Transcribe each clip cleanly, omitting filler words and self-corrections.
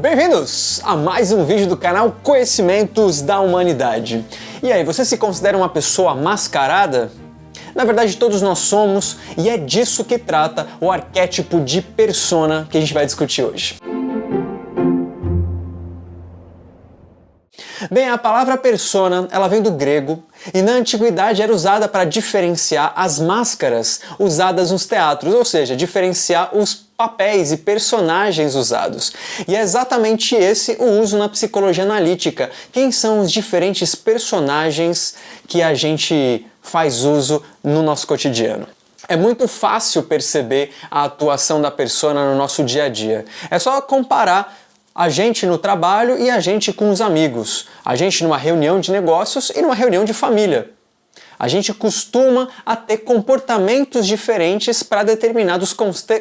Bem-vindos a mais um vídeo do canal Conhecimentos da Humanidade. E aí, você se considera uma pessoa mascarada? Na verdade, todos nós somos, e é disso que trata o arquétipo de persona que a gente vai discutir hoje. Bem, a palavra persona, ela vem do grego e na antiguidade era usada para diferenciar as máscaras usadas nos teatros, ou seja, diferenciar os papéis e personagens usados. E é exatamente esse o uso na psicologia analítica. Quem são os diferentes personagens que a gente faz uso no nosso cotidiano? É muito fácil perceber a atuação da persona no nosso dia a dia. É só comparar a gente no trabalho e a gente com os amigos, a gente numa reunião de negócios e numa reunião de família. A gente costuma a ter comportamentos diferentes para determinados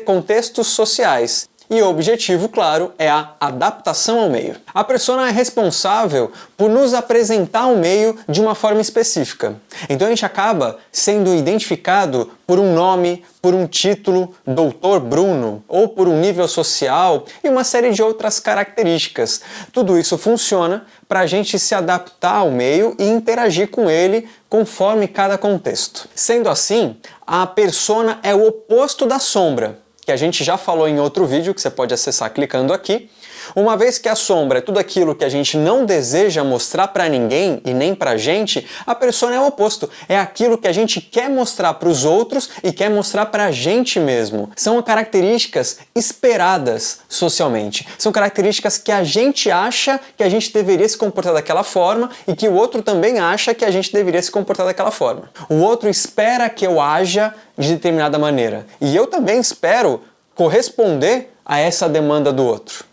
contextos sociais. E o objetivo, claro, é a adaptação ao meio. A persona é responsável por nos apresentar ao meio de uma forma específica. Então a gente acaba sendo identificado por um nome, por um título, Doutor Bruno, ou por um nível social e uma série de outras características. Tudo isso funciona para a gente se adaptar ao meio e interagir com ele conforme cada contexto. Sendo assim, a persona é o oposto da sombra, que a gente já falou em outro vídeo, que você pode acessar clicando aqui. Uma vez que a sombra é tudo aquilo que a gente não deseja mostrar para ninguém e nem pra gente, a persona é o oposto. É aquilo que a gente quer mostrar para os outros e quer mostrar pra gente mesmo. São características esperadas socialmente. São características que a gente acha que a gente deveria se comportar daquela forma e que o outro também acha que a gente deveria se comportar daquela forma. O outro espera que eu haja de determinada maneira. E eu também espero corresponder a essa demanda do outro.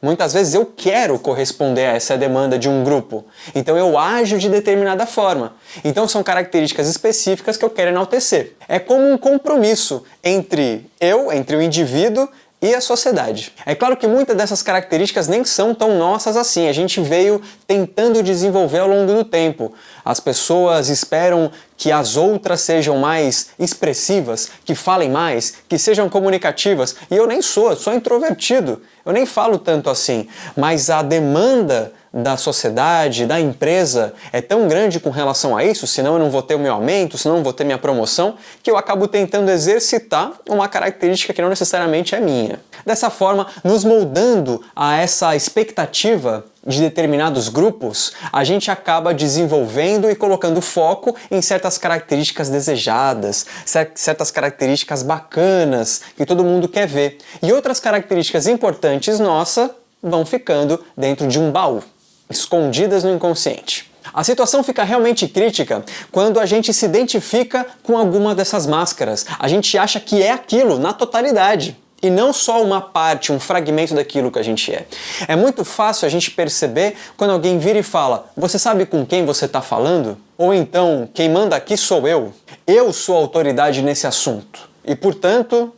Muitas vezes eu quero corresponder a essa demanda de um grupo, então eu ajo de determinada forma. Então são características específicas que eu quero enaltecer. É como um compromisso entre o indivíduo e a sociedade. É claro que muitas dessas características nem são tão nossas assim, a gente veio tentando desenvolver ao longo do tempo. As pessoas esperam que as outras sejam mais expressivas, que falem mais, que sejam comunicativas, e eu nem sou introvertido, eu nem falo tanto assim, mas a demanda da sociedade, da empresa, é tão grande com relação a isso, senão eu não vou ter o meu aumento, senão eu não vou ter minha promoção, que eu acabo tentando exercitar uma característica que não necessariamente é minha. Dessa forma, nos moldando a essa expectativa de determinados grupos, a gente acaba desenvolvendo e colocando foco em certas características desejadas, certas características bacanas que todo mundo quer ver. E outras características importantes nossas vão ficando dentro de um baú, escondidas no inconsciente. A situação fica realmente crítica quando a gente se identifica com alguma dessas máscaras. A gente acha que é aquilo na totalidade. E não só uma parte, um fragmento daquilo que a gente é. É muito fácil a gente perceber quando alguém vira e fala: você sabe com quem você está falando? Ou então, quem manda aqui sou eu. Eu sou a autoridade nesse assunto. E portanto...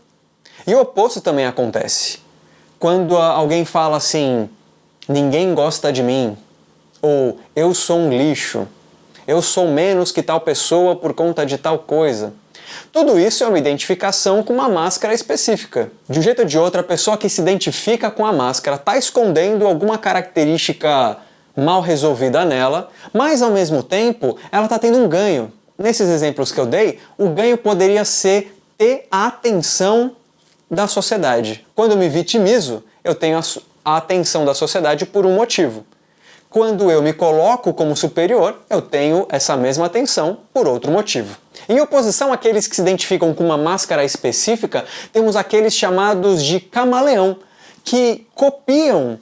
E o oposto também acontece. Quando alguém fala assim: ninguém gosta de mim. Ou eu sou um lixo. Eu sou menos que tal pessoa por conta de tal coisa. Tudo isso é uma identificação com uma máscara específica. De um jeito ou de outro, a pessoa que se identifica com a máscara está escondendo alguma característica mal resolvida nela, mas ao mesmo tempo ela está tendo um ganho. Nesses exemplos que eu dei, o ganho poderia ser ter a atenção da sociedade. Quando eu me vitimizo, eu tenho a atenção da sociedade por um motivo. Quando eu me coloco como superior, eu tenho essa mesma atenção por outro motivo. Em oposição àqueles que se identificam com uma máscara específica, temos aqueles chamados de camaleão, que copiam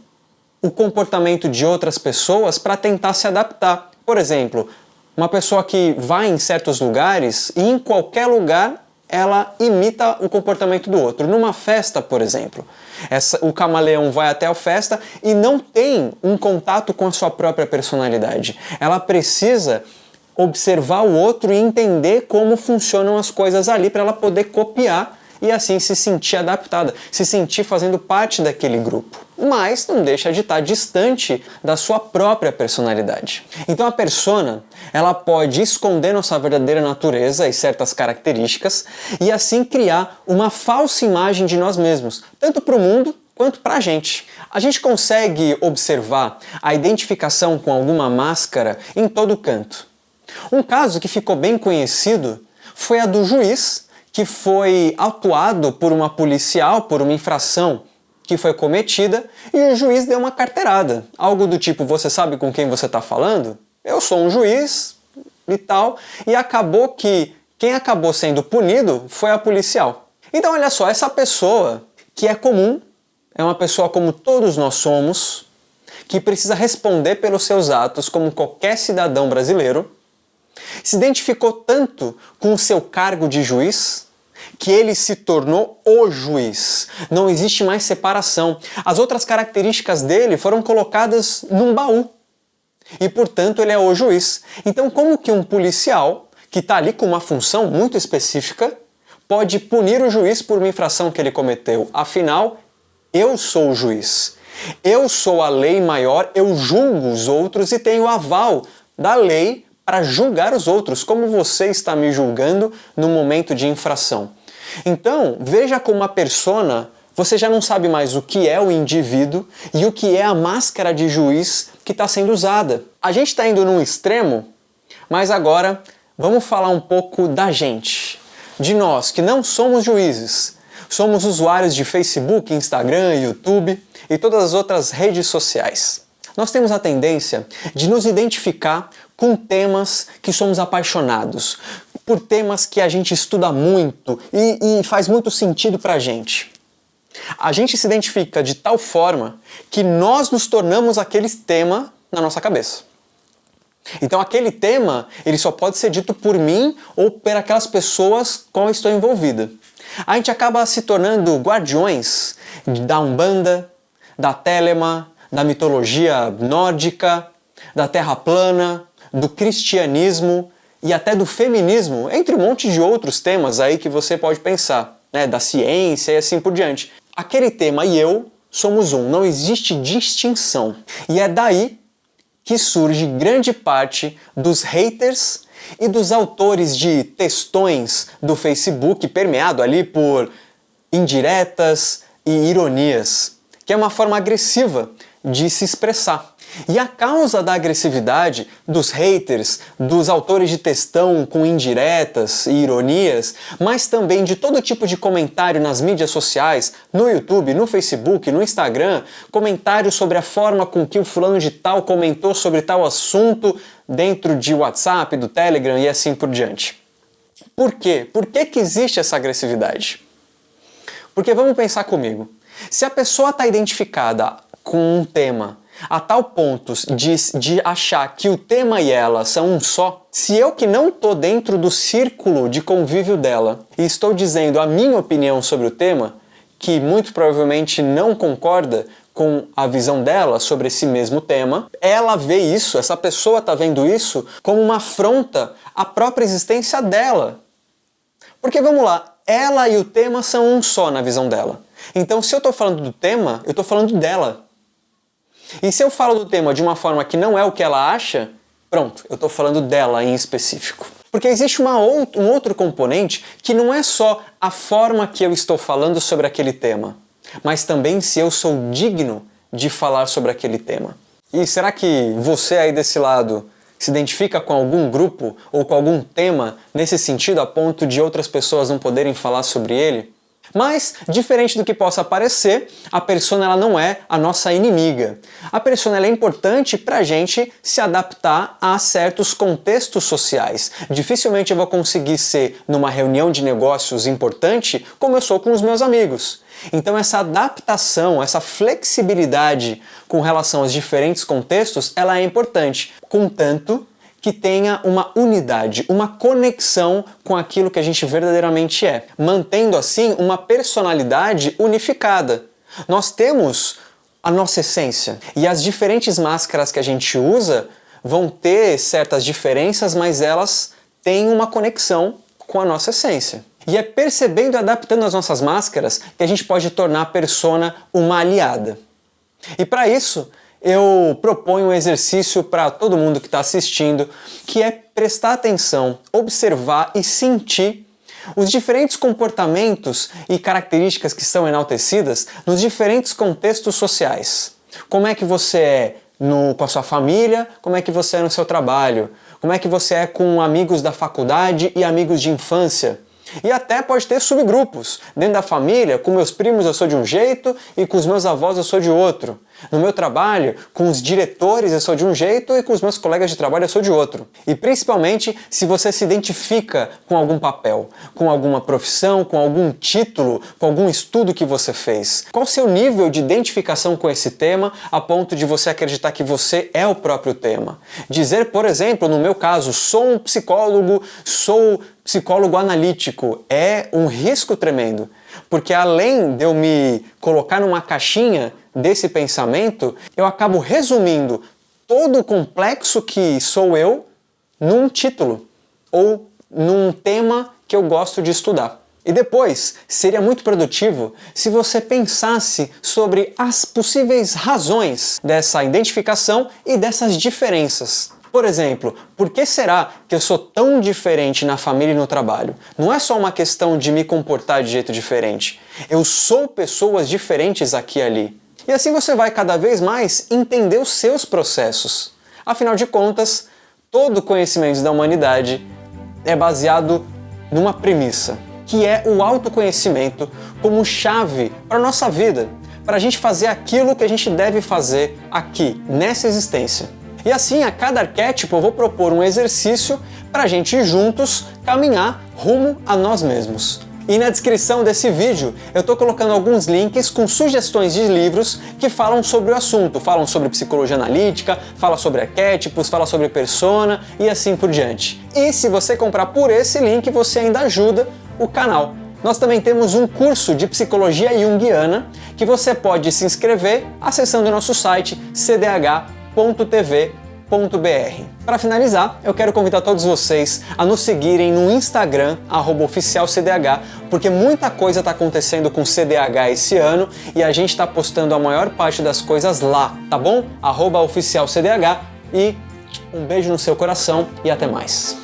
o comportamento de outras pessoas para tentar se adaptar. Por exemplo, uma pessoa que vai em certos lugares e em qualquer lugar ela imita o comportamento do outro. Numa festa, por exemplo, o camaleão vai até a festa e não tem um contato com a sua própria personalidade. Ela precisa observar o outro e entender como funcionam as coisas ali para ela poder copiar e assim se sentir adaptada, se sentir fazendo parte daquele grupo. Mas não deixa de estar distante da sua própria personalidade. Então a persona, ela pode esconder nossa verdadeira natureza e certas características e assim criar uma falsa imagem de nós mesmos, tanto para o mundo quanto para a gente. A gente consegue observar a identificação com alguma máscara em todo canto. Um caso que ficou bem conhecido foi a do juiz que foi autuado por uma policial por uma infração que foi cometida e o juiz deu uma carteirada. Algo do tipo, você sabe com quem você está falando? Eu sou um juiz e tal. E acabou que quem acabou sendo punido foi a policial. Então olha só, essa pessoa que é comum, é uma pessoa como todos nós somos, que precisa responder pelos seus atos como qualquer cidadão brasileiro, se identificou tanto com o seu cargo de juiz que ele se tornou o juiz. Não existe mais separação. As outras características dele foram colocadas num baú. E, portanto, ele é o juiz. Então, como que um policial, que está ali com uma função muito específica, pode punir o juiz por uma infração que ele cometeu? Afinal, eu sou o juiz. Eu sou a lei maior, eu julgo os outros e tenho aval da lei para julgar os outros, como você está me julgando no momento de infração. Então, veja como a persona, você já não sabe mais o que é o indivíduo e o que é a máscara de juiz que está sendo usada. A gente está indo num extremo, mas agora vamos falar um pouco da gente, de nós que não somos juízes, somos usuários de Facebook, Instagram, YouTube e todas as outras redes sociais. Nós temos a tendência de nos identificar com temas que somos apaixonados, por temas que a gente estuda muito e faz muito sentido pra gente. A gente se identifica de tal forma que nós nos tornamos aquele tema na nossa cabeça. Então aquele tema, ele só pode ser dito por mim ou por aquelas pessoas com qual eu estou envolvida. A gente acaba se tornando guardiões da Umbanda, da Telema, da mitologia nórdica, da Terra plana, do cristianismo e até do feminismo, entre um monte de outros temas aí que você pode pensar, né, da ciência e assim por diante. Aquele tema e eu somos um, não existe distinção. E é daí que surge grande parte dos haters e dos autores de textões do Facebook, permeado ali por indiretas e ironias, que é uma forma agressiva de se expressar. E a causa da agressividade dos haters, dos autores de textão com indiretas e ironias, mas também de todo tipo de comentário nas mídias sociais, no YouTube, no Facebook, no Instagram, comentários sobre a forma com que o fulano de tal comentou sobre tal assunto dentro de WhatsApp, do Telegram e assim por diante. Por quê? Por que que existe essa agressividade? Porque vamos pensar comigo, se a pessoa está identificada com um tema a tal ponto de achar que o tema e ela são um só, se eu que não estou dentro do círculo de convívio dela e estou dizendo a minha opinião sobre o tema, que muito provavelmente não concorda com a visão dela sobre esse mesmo tema, ela vê isso, essa pessoa está vendo isso como uma afronta à própria existência dela. Porque vamos lá, ela e o tema são um só na visão dela. Então se eu estou falando do tema, eu estou falando dela. E se eu falo do tema de uma forma que não é o que ela acha, pronto, eu estou falando dela em específico. Porque existe um outro componente que não é só a forma que eu estou falando sobre aquele tema, mas também se eu sou digno de falar sobre aquele tema. E será que você aí desse lado se identifica com algum grupo ou com algum tema nesse sentido a ponto de outras pessoas não poderem falar sobre ele? Mas, diferente do que possa parecer, a persona ela não é a nossa inimiga. A persona ela é importante para a gente se adaptar a certos contextos sociais. Dificilmente eu vou conseguir ser numa reunião de negócios importante como eu sou com os meus amigos. Então essa adaptação, essa flexibilidade com relação aos diferentes contextos, ela é importante, contanto que tenha uma unidade, uma conexão com aquilo que a gente verdadeiramente é, mantendo assim uma personalidade unificada. Nós temos a nossa essência e as diferentes máscaras que a gente usa vão ter certas diferenças, mas elas têm uma conexão com a nossa essência. E é percebendo e adaptando as nossas máscaras que a gente pode tornar a persona uma aliada. E para isso, eu proponho um exercício para todo mundo que está assistindo, que é prestar atenção, observar e sentir os diferentes comportamentos e características que são enaltecidas nos diferentes contextos sociais. Como é que você é com a sua família, como é que você é no seu trabalho, como é que você é com amigos da faculdade e amigos de infância. E até pode ter subgrupos. Dentro da família, com meus primos eu sou de um jeito e com os meus avós eu sou de outro. No meu trabalho, com os diretores eu sou de um jeito e com os meus colegas de trabalho eu sou de outro. E principalmente se você se identifica com algum papel, com alguma profissão, com algum título, com algum estudo que você fez. Qual o seu nível de identificação com esse tema a ponto de você acreditar que você é o próprio tema? Dizer, por exemplo, no meu caso, sou um psicólogo, sou psicólogo analítico, é um risco tremendo. Porque além de eu me colocar numa caixinha desse pensamento, eu acabo resumindo todo o complexo que sou eu num título ou num tema que eu gosto de estudar. E depois, seria muito produtivo se você pensasse sobre as possíveis razões dessa identificação e dessas diferenças. Por exemplo, por que será que eu sou tão diferente na família e no trabalho? Não é só uma questão de me comportar de jeito diferente. Eu sou pessoas diferentes aqui e ali. E assim você vai cada vez mais entender os seus processos. Afinal de contas, todo o conhecimento da humanidade é baseado numa premissa, que é o autoconhecimento como chave para a nossa vida, para a gente fazer aquilo que a gente deve fazer aqui, nessa existência. E assim, a cada arquétipo eu vou propor um exercício para a gente juntos caminhar rumo a nós mesmos. E na descrição desse vídeo eu estou colocando alguns links com sugestões de livros que falam sobre o assunto, falam sobre psicologia analítica, falam sobre arquétipos, falam sobre persona e assim por diante. E se você comprar por esse link, você ainda ajuda o canal. Nós também temos um curso de psicologia junguiana que você pode se inscrever acessando o nosso site cdh.tv.br. Para finalizar, eu quero convidar todos vocês a nos seguirem no Instagram, @oficialcdh, porque muita coisa está acontecendo com CDH esse ano e a gente está postando a maior parte das coisas lá, tá bom? @oficialcdh e um beijo no seu coração e até mais.